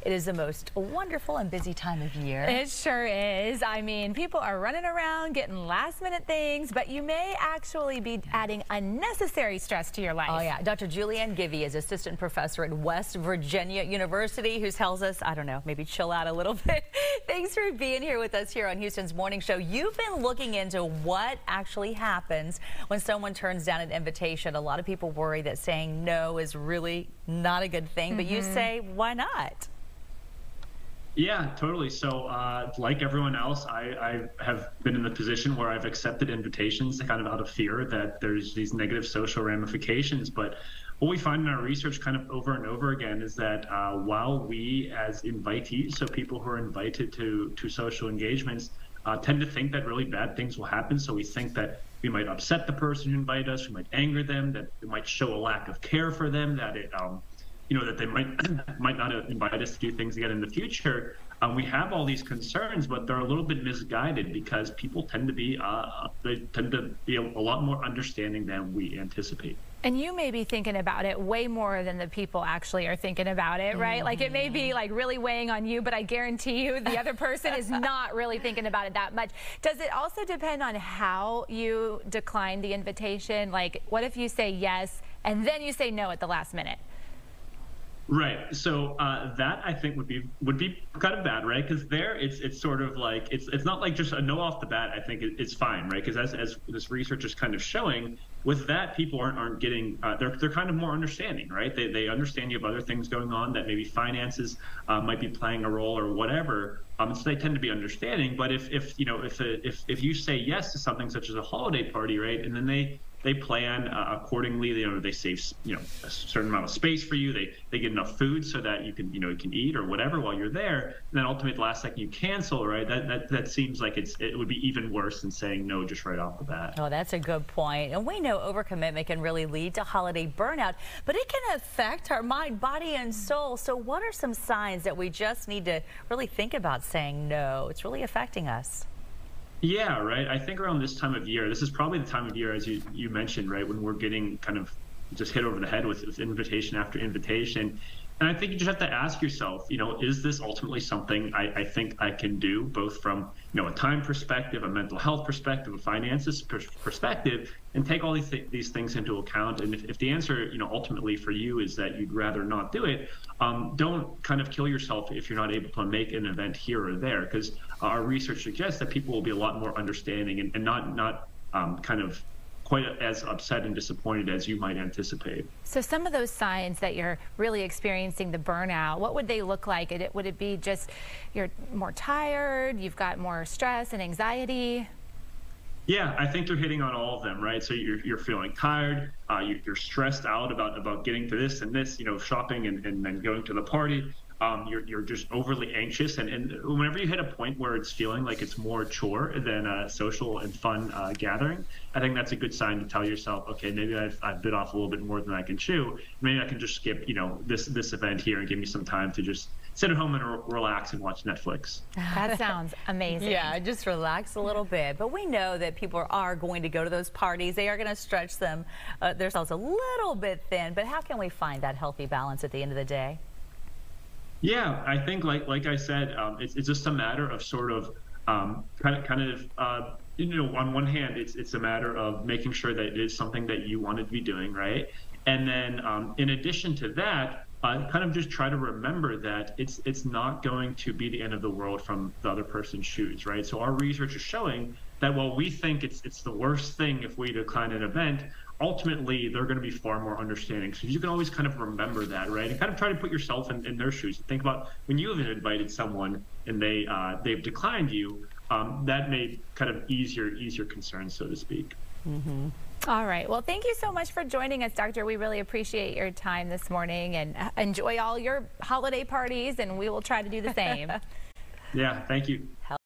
It is the most wonderful and busy time of year. It sure is. I mean, people are running around getting last-minute things, but you may actually be adding unnecessary stress to your life. Oh, yeah. Dr. Julian Givi is assistant professor at West Virginia University, who tells us, I don't know, maybe chill out a little bit. Thanks for being here with us here on Houston's Morning Show. You've been looking into what actually happens when someone turns down an invitation. A lot of people worry that saying no is really not a good thing, but you say, why not? Yeah, totally. So like everyone else, I have been in the position where I've accepted invitations kind of out of fear that there's these negative social ramifications. But what we find in our research kind of over and over again is that while we as invitees, so people who are invited to social engagements, tend to think that really bad things will happen. So we think that we might upset the person who invited us, we might anger them, that it might show a lack of care for them, that it that they might not invite us to do things again in the future. We have all these concerns, but they're a little bit misguided because people tend to be a lot more understanding than we anticipate. And you may be thinking about it way more than the people actually are thinking about it, right? Like it may be like really weighing on you, but I guarantee you the other person is not really thinking about it that much. Does it also depend on how you decline the invitation? Like what if you say yes and then you say no at the last minute? Right. So that I think would be kind of bad, right? Because there it's sort of like it's not like just a no off the bat. I think it's fine, right? Because as this research is kind of showing, with that people aren't getting they're kind of more understanding, right? They understand you have other things going on, that maybe finances might be playing a role or whatever. So they tend to be understanding. But if you say yes to something such as a holiday party, right, and then they plan accordingly. They save a certain amount of space for you. They get enough food so that you can eat or whatever while you're there. And then ultimately, the last second you cancel, right? That seems like it would be even worse than saying no just right off the bat. Oh, that's a good point. And we know overcommitment can really lead to holiday burnout, but it can affect our mind, body, and soul. So what are some signs that we just need to really think about saying no? It's really affecting us. Yeah, right. I think around this time of year, this is probably the time of year, as you mentioned, right, when we're getting kind of just hit over the head with invitation after invitation. And I think you just have to ask yourself, is this ultimately something I think I can do, both from, a time perspective, a mental health perspective, a finances perspective, and take all these things into account. And if the answer, ultimately for you is that you'd rather not do it, don't kind of kill yourself if you're not able to make an event here or there, because our research suggests that people will be a lot more understanding and not kind of quite as upset and disappointed as you might anticipate. So some of those signs that you're really experiencing the burnout, what would they look like? Would it be just you're more tired, you've got more stress and anxiety? Yeah, I think you're hitting on all of them, right? So you're feeling tired, you're stressed out about getting to this and this, shopping and then going to the party. You're just overly anxious, and whenever you hit a point where it's feeling like it's more chore than a social and fun gathering, I think that's a good sign to tell yourself, okay, maybe I've bit off a little bit more than I can chew. Maybe I can just skip, this event here and give me some time to just sit at home and relax and watch Netflix. That sounds amazing. Yeah, just relax a little bit. But we know that people are going to go to those parties. They are going to stretch themselves a little bit thin. But how can we find that healthy balance at the end of the day? Yeah, I think like I said, it's just a matter of sort of on one hand, it's a matter of making sure that it is something that you want to be doing, right? And then in addition to that, kind of just try to remember that it's not going to be the end of the world from the other person's shoes, right? So our research is showing that while we think it's the worst thing if we decline an event, ultimately they're going to be far more understanding. So you can always kind of remember that, right? And kind of try to put yourself in their shoes. Think about when you have invited someone and they've declined you, that may kind of ease your concerns, so to speak. All right. Well, thank you so much for joining us, Doctor. We really appreciate your time this morning, and enjoy all your holiday parties, and we will try to do the same. Yeah, thank you.